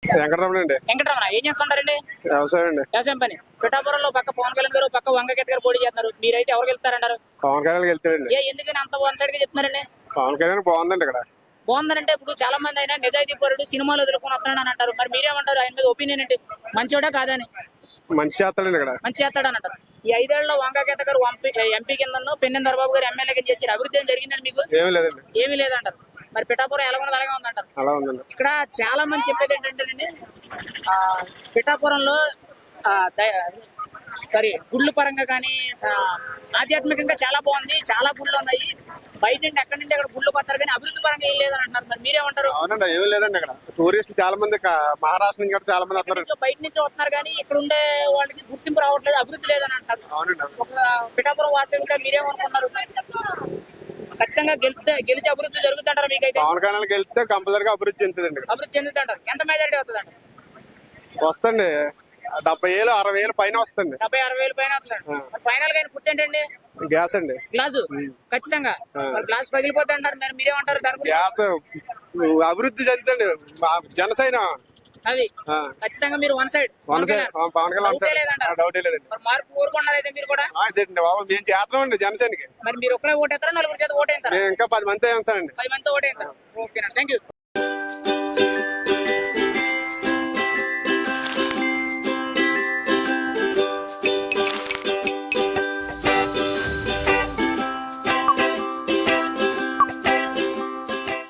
వెంకటరమణ అండి. వెంకటరమణ ఏం చేస్తుంటారండి? వ్యవసాయం అండి. వ్యవసాయం పని. పిఠాపురంలో పక్క పవన్ కళ్యాణ్ గారు, పక్క వంగగీత గారు పోటీ చేస్తున్నారు. మీరైతే ఎవరు గెలుస్తారంటారు? పవన్ కళ్యాణ్ వెళ్తాడండి. ఎందుకని అంత వన్ సైడ్ గా చెప్తున్నారండి? పవన్ కళ్యాణ్ బాగుందండి ఇక్కడ. బాగుందంటే ఇప్పుడు చాలా మంది అయినా నిజాయితీ పరుడు సినిమాలు వదులుకొని వస్తున్నాడు అని అంటారు. మరి మీరేమంటారు? ఆయన మీద ఒపీనియన్ ఏంటి? మంచోడా కాదని? మంచి చేస్తాడండి ఇక్కడ. మంచి చేస్తాడని అంటారు. ఈ 5 ఏళ్లలో వంగగీత గారు ఎంపీ కింద పెన్నెందర్ బాబు గారు ఎమ్మెల్యేగా చేసి అభివృద్ధి ఏం జరిగిందని మీకు? ఏమీ లేదండి. ఏమీ లేదంటారు. మరి పిఠాపురం ఎలా ఉన్నది అలాగే ఉందంటారు. అలా ఉందండి. ఇక్కడ చాలా మంది చెప్పేది ఏంటంటేనండి, పిఠాపురంలో గుళ్ళు పరంగా కానీ ఆధ్యాత్మికంగా చాలా బాగుంది, చాలా గుళ్ళు ఉన్నాయి. బయట నుండి ఎక్కడి నుండి అక్కడ గుళ్ళు పడతారు కానీ అభివృద్ధి పరంగా ఏం లేదని అంటున్నారు. మరి మీరేమంటారు? అవునండి, ఏమీ లేదండి. ఇక్కడ టూరిస్టులు చాలా మంది మహారాష్ట్ర నుంచి చాలా మంది వస్తున్నారు. బయట నుంచి వస్తున్నారు కానీ ఇక్కడ ఉండే వాళ్ళకి గుర్తింపు రావట్లేదు, అభివృద్ధి లేదని అంటారు. అవునండి. ఒక పిఠాపురం వాస్తవంగా మీరేమనుకున్నారు? ఖచ్చితంగా గెలిచి అభివృద్ధి జరుగుతుంటారు మీకైతే? పవన్ కళ్యాణ్ గెలిస్తే కంపల్సరీగా అభివృద్ధి చెందుతుందండి. అభివృద్ధి చెందుతుంటారు. ఎంత మెజారిటీ వస్తుందండి? వస్తండి 70,000 60,000 పైన వస్తుంది. 70,000-60,000 పైన వస్తుంది. ఫైనల్ గా గుర్తు ఏంటండి? గ్యాస్ అండి. గ్లాసు ఖచ్చితంగా. గ్లాస్ పగిలిపోతా అంటారు. మరి మీరేమంటారు దాని గురించి? గ్యాస్ అభివృద్ధి చెందుతండి. జనసేన అది ఖచ్చితంగా మీరు one side Pawan Kalyan doubt లేదండి. మార్పు కోరుకున్నారు అయితే మీరు కూడా? ఇదేండి బాబు, మేము చేస్తామండి జనసేనకి. మరి మీరు ఒక్కరే ఓటేస్తారా, నలుగురు చేత ఓటేస్తారా? ఇంకా 10 మంది వేస్తానండి. 10 మందితో ఓటేస్తారు. ఓకేనా, థ్యాంక్ యూ.